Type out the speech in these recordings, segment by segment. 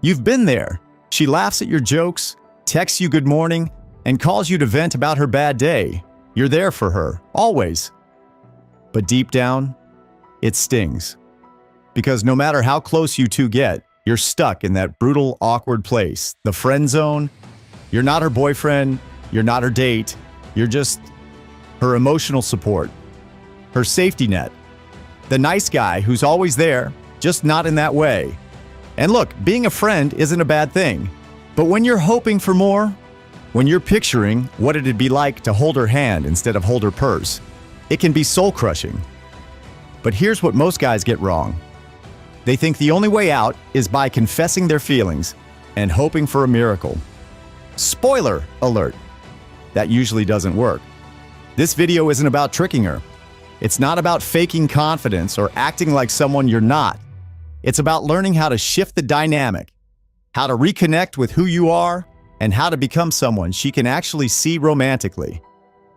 You've been there. She laughs at your jokes, texts you good morning, and calls you to vent about her bad day. You're there for her, always. But deep down, it stings. Because no matter how close you two get, you're stuck in that brutal, awkward place, the friend zone. You're not her boyfriend, you're not her date, you're just her emotional support, her safety net, the nice guy who's always there, just not in that way. And look, being a friend isn't a bad thing, but when you're hoping for more, when you're picturing what it'd be like to hold her hand instead of hold her purse, it can be soul-crushing. But here's what most guys get wrong. They think the only way out is by confessing their feelings and hoping for a miracle. Spoiler alert! That usually doesn't work. This video isn't about tricking her. It's not about faking confidence or acting like someone you're not. It's about learning how to shift the dynamic, how to reconnect with who you are, and how to become someone she can actually see romantically.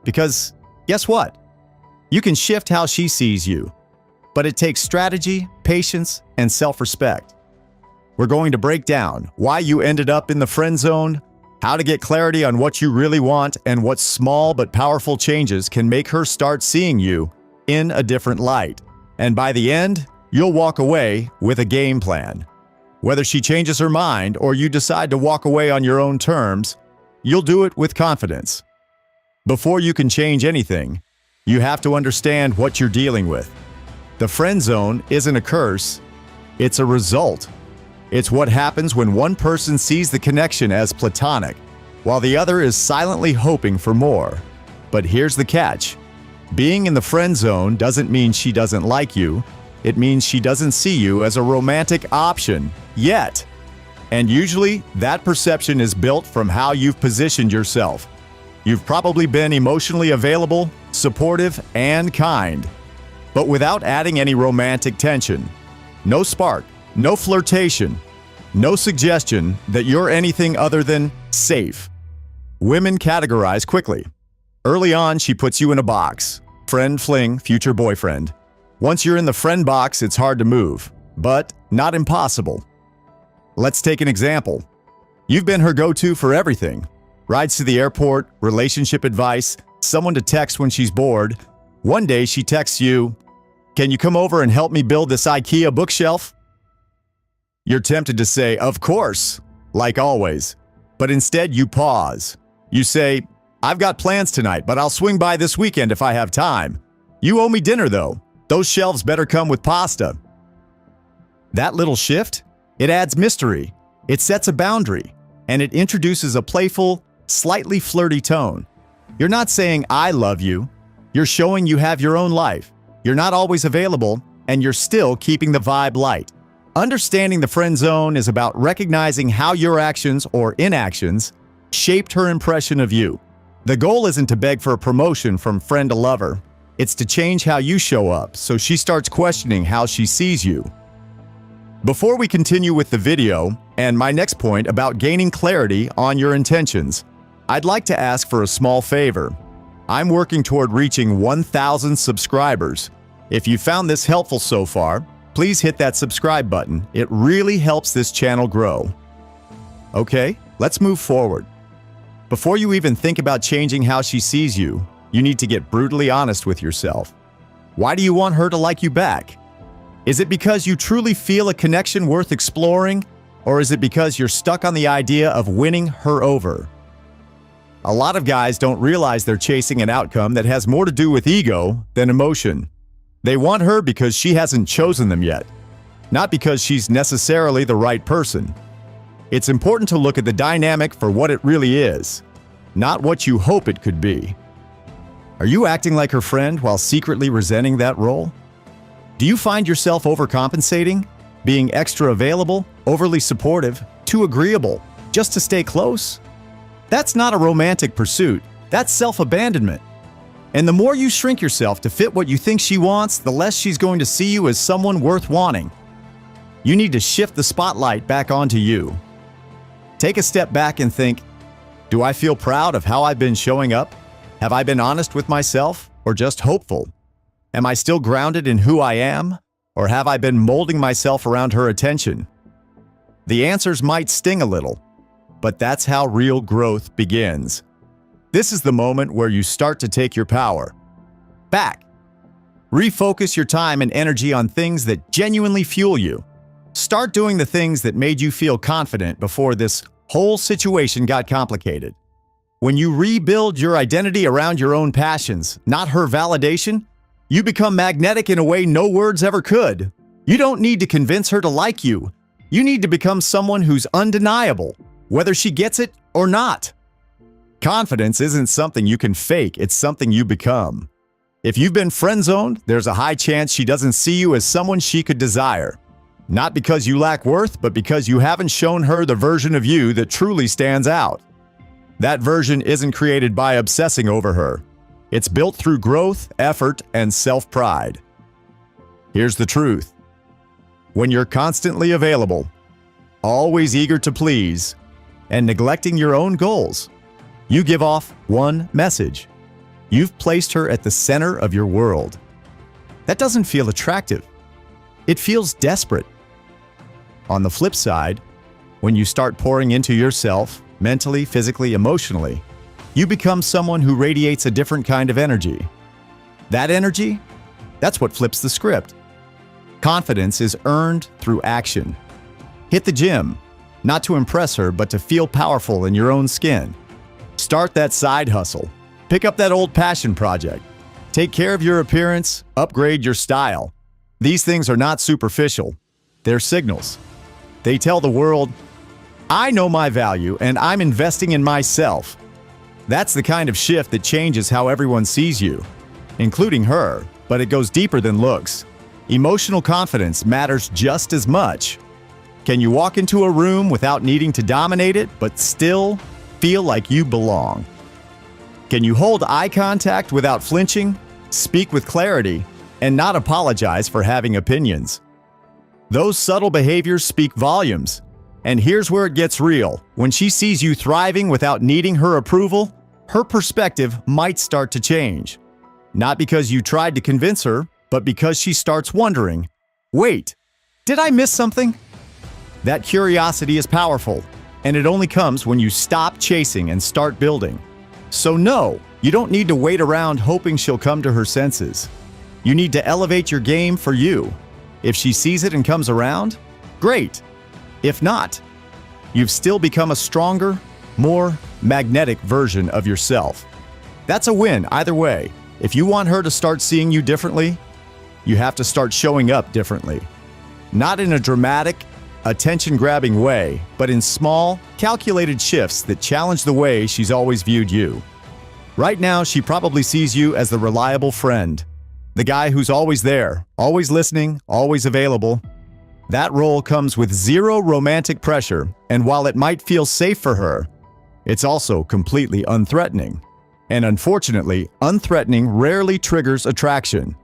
Because guess what? You can shift how she sees you, but it takes strategy, patience, and self-respect. We're going to break down why you ended up in the friend zone, how to get clarity on what you really want, and what small but powerful changes can make her start seeing you in a different light. And by the end, you'll walk away with a game plan. Whether she changes her mind or you decide to walk away on your own terms, you'll do it with confidence. Before you can change anything, you have to understand what you're dealing with. The friend zone isn't a curse, it's a result. It's what happens when one person sees the connection as platonic, while the other is silently hoping for more. But here's the catch. Being in the friend zone doesn't mean she doesn't like you. It means she doesn't see you as a romantic option yet. And usually, that perception is built from how you've positioned yourself. You've probably been emotionally available, supportive, and kind, but without adding any romantic tension. No spark, no flirtation, no suggestion that you're anything other than safe. Women categorize quickly. Early on, she puts you in a box. Friend, fling, future boyfriend. Once you're in the friend box, it's hard to move, but not impossible. Let's take an example. You've been her go-to for everything. Rides to the airport, relationship advice, someone to text when she's bored. One day she texts you, "Can you come over and help me build this IKEA bookshelf?" You're tempted to say, "Of course," like always. But instead you pause. You say, "I've got plans tonight, but I'll swing by this weekend if I have time. You owe me dinner though. Those shelves better come with pasta." That little shift, it adds mystery, it sets a boundary, and it introduces a playful, slightly flirty tone. You're not saying, "I love you." You're showing you have your own life. You're not always available, and you're still keeping the vibe light. Understanding the friend zone is about recognizing how your actions or inactions shaped her impression of you. The goal isn't to beg for a promotion from friend to lover. It's to change how you show up so she starts questioning how she sees you. Before we continue with the video and my next point about gaining clarity on your intentions, I'd like to ask for a small favor. I'm working toward reaching 1,000 subscribers. If you found this helpful so far, please hit that subscribe button. It really helps this channel grow. Okay, let's move forward. Before you even think about changing how she sees you, you need to get brutally honest with yourself. Why do you want her to like you back? Is it because you truly feel a connection worth exploring, or is it because you're stuck on the idea of winning her over? A lot of guys don't realize they're chasing an outcome that has more to do with ego than emotion. They want her because she hasn't chosen them yet, not because she's necessarily the right person. It's important to look at the dynamic for what it really is, not what you hope it could be. Are you acting like her friend while secretly resenting that role? Do you find yourself overcompensating, being extra available, overly supportive, too agreeable, just to stay close? That's not a romantic pursuit, that's self-abandonment. And the more you shrink yourself to fit what you think she wants, the less she's going to see you as someone worth wanting. You need to shift the spotlight back onto you. Take a step back and think, do I feel proud of how I've been showing up? Have I been honest with myself or just hopeful? Am I still grounded in who I am, or have I been molding myself around her attention? The answers might sting a little, but that's how real growth begins. This is the moment where you start to take your power back. Refocus your time and energy on things that genuinely fuel you. Start doing the things that made you feel confident before this whole situation got complicated. When you rebuild your identity around your own passions, not her validation, you become magnetic in a way no words ever could. You don't need to convince her to like you. You need to become someone who's undeniable, whether she gets it or not. Confidence isn't something you can fake, it's something you become. If you've been friend-zoned, there's a high chance she doesn't see you as someone she could desire. Not because you lack worth, but because you haven't shown her the version of you that truly stands out. That version isn't created by obsessing over her. It's built through growth, effort, and self-pride. Here's the truth. When you're constantly available, always eager to please, and neglecting your own goals, you give off one message. You've placed her at the center of your world. That doesn't feel attractive. It feels desperate. On the flip side, when you start pouring into yourself, mentally, physically, emotionally, you become someone who radiates a different kind of energy. That energy, that's what flips the script. Confidence is earned through action. Hit the gym, not to impress her, but to feel powerful in your own skin. Start that side hustle. Pick up that old passion project. Take care of your appearance, upgrade your style. These things are not superficial. They're signals. They tell the world, I know my value and I'm investing in myself. That's the kind of shift that changes how everyone sees you, including her, but it goes deeper than looks. Emotional confidence matters just as much. Can you walk into a room without needing to dominate it, but still feel like you belong? Can you hold eye contact without flinching, speak with clarity, and not apologize for having opinions? Those subtle behaviors speak volumes. And here's where it gets real. When she sees you thriving without needing her approval, her perspective might start to change. Not because you tried to convince her, but because she starts wondering, wait, did I miss something? That curiosity is powerful, and it only comes when you stop chasing and start building. So no, you don't need to wait around hoping she'll come to her senses. You need to elevate your game for you. If she sees it and comes around, great. If not, you've still become a stronger, more magnetic version of yourself. That's a win either way. If you want her to start seeing you differently, you have to start showing up differently. Not in a dramatic, attention-grabbing way, but in small, calculated shifts that challenge the way she's always viewed you. Right now, she probably sees you as the reliable friend, the guy who's always there, always listening, always available. That role comes with zero romantic pressure, and while it might feel safe for her, it's also completely unthreatening. And unfortunately, unthreatening rarely triggers attraction.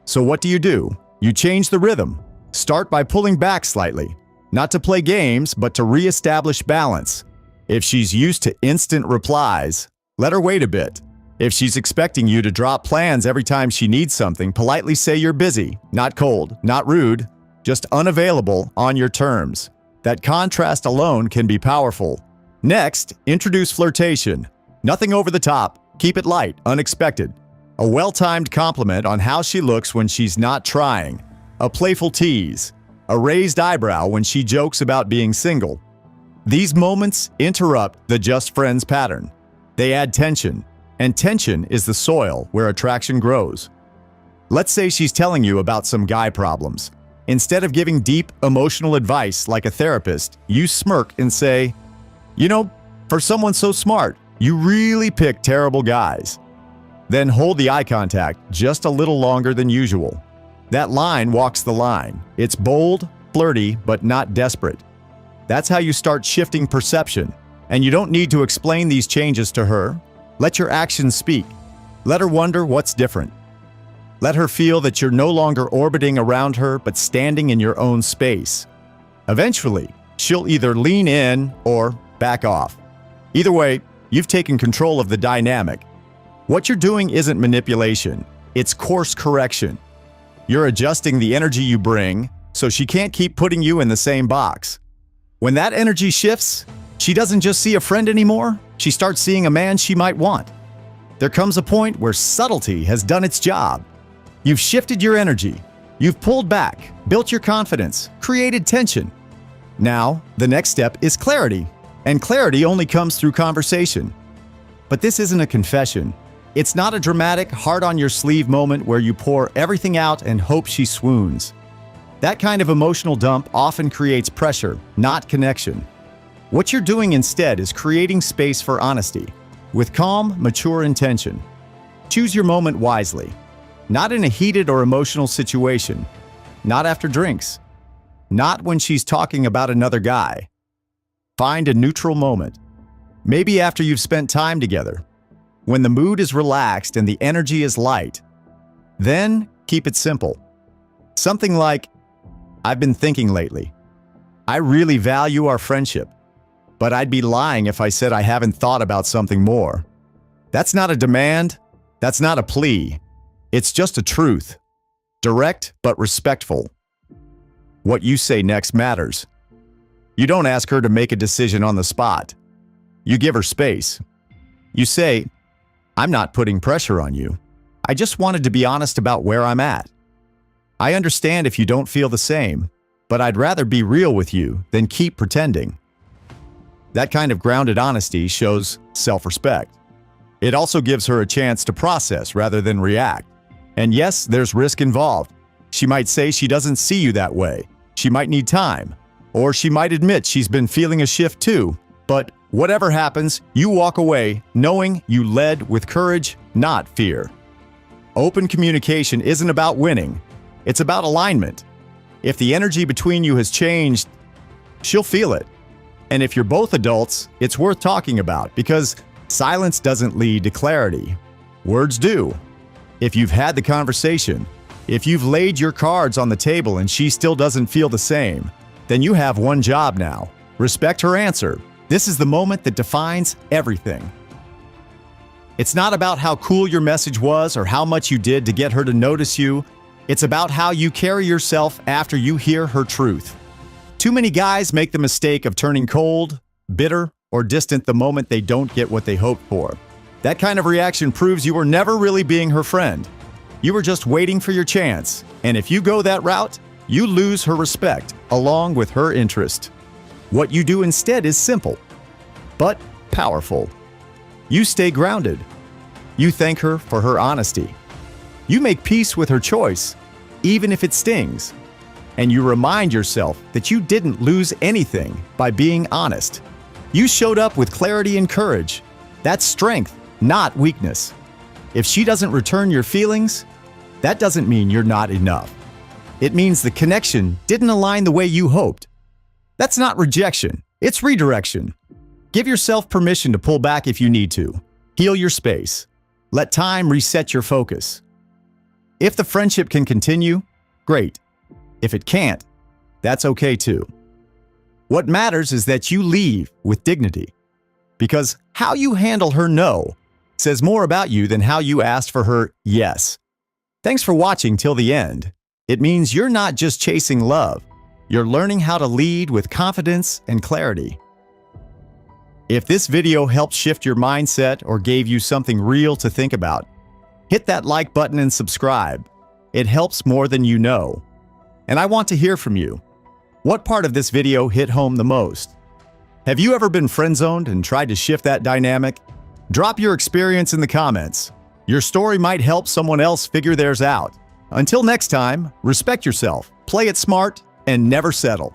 So what do? You change the rhythm. Start by pulling back slightly. Not to play games, but to re-establish balance. If she's used to instant replies, let her wait a bit. If she's expecting you to drop plans every time she needs something, politely say you're busy, not cold, not rude, just unavailable on your terms. That contrast alone can be powerful. Next, introduce flirtation. Nothing over the top, keep it light, unexpected. A well-timed compliment on how she looks when she's not trying. A playful tease. A raised eyebrow when she jokes about being single. These moments interrupt the just friends pattern. They add tension, and tension is the soil where attraction grows. Let's say she's telling you about some guy problems. Instead of giving deep, emotional advice like a therapist, you smirk and say, "You know, for someone so smart, you really pick terrible guys." Then hold the eye contact just a little longer than usual. That line walks the line. It's bold, flirty, but not desperate. That's how you start shifting perception. And you don't need to explain these changes to her. Let your actions speak. Let her wonder what's different. Let her feel that you're no longer orbiting around her, but standing in your own space. Eventually, she'll either lean in or back off. Either way, you've taken control of the dynamic. What you're doing isn't manipulation, it's course correction. You're adjusting the energy you bring so she can't keep putting you in the same box. When that energy shifts, she doesn't just see a friend anymore, she starts seeing a man she might want. There comes a point where subtlety has done its job. You've shifted your energy. You've pulled back, built your confidence, created tension. Now, the next step is clarity, and clarity only comes through conversation. But this isn't a confession. It's not a dramatic, heart-on-your-sleeve moment where you pour everything out and hope she swoons. That kind of emotional dump often creates pressure, not connection. What you're doing instead is creating space for honesty, with calm, mature intention. Choose your moment wisely. Not in a heated or emotional situation. Not after drinks. Not when she's talking about another guy. Find a neutral moment. Maybe after you've spent time together. When the mood is relaxed and the energy is light. Then keep it simple. Something like, "I've been thinking lately. I really value our friendship, but I'd be lying if I said I haven't thought about something more." That's not a demand. That's not a plea. It's just a truth. Direct but respectful. What you say next matters. You don't ask her to make a decision on the spot. You give her space. You say, "I'm not putting pressure on you. I just wanted to be honest about where I'm at. I understand if you don't feel the same, but I'd rather be real with you than keep pretending." That kind of grounded honesty shows self-respect. It also gives her a chance to process rather than react. And yes, there's risk involved. She might say she doesn't see you that way. She might need time. Or she might admit she's been feeling a shift too. But whatever happens, you walk away knowing you led with courage, not fear. Open communication isn't about winning. It's about alignment. If the energy between you has changed, she'll feel it. And if you're both adults, it's worth talking about because silence doesn't lead to clarity. Words do. If you've had the conversation, if you've laid your cards on the table and she still doesn't feel the same, then you have one job now. Respect her answer. This is the moment that defines everything. It's not about how cool your message was or how much you did to get her to notice you. It's about how you carry yourself after you hear her truth. Too many guys make the mistake of turning cold, bitter, or distant the moment they don't get what they hoped for. That kind of reaction proves you were never really being her friend. You were just waiting for your chance, and if you go that route, you lose her respect along with her interest. What you do instead is simple, but powerful. You stay grounded. You thank her for her honesty. You make peace with her choice, even if it stings. And you remind yourself that you didn't lose anything by being honest. You showed up with clarity and courage. That's strength, not weakness. If she doesn't return your feelings, that doesn't mean you're not enough. It means the connection didn't align the way you hoped. That's not rejection, it's redirection. Give yourself permission to pull back if you need to. Heal your space. Let time reset your focus. If the friendship can continue, great. If it can't, that's okay too. What matters is that you leave with dignity. Because how you handle her no says more about you than how you asked for her yes. Thanks for watching till the end. It means you're not just chasing love. You're learning how to lead with confidence and clarity. If this video helped shift your mindset or gave you something real to think about, hit that like button and subscribe. It helps more than you know. And I want to hear from you. What part of this video hit home the most? Have you ever been friend-zoned and tried to shift that dynamic? Drop your experience in the comments. Your story might help someone else figure theirs out. Until next time, respect yourself, play it smart, and never settle.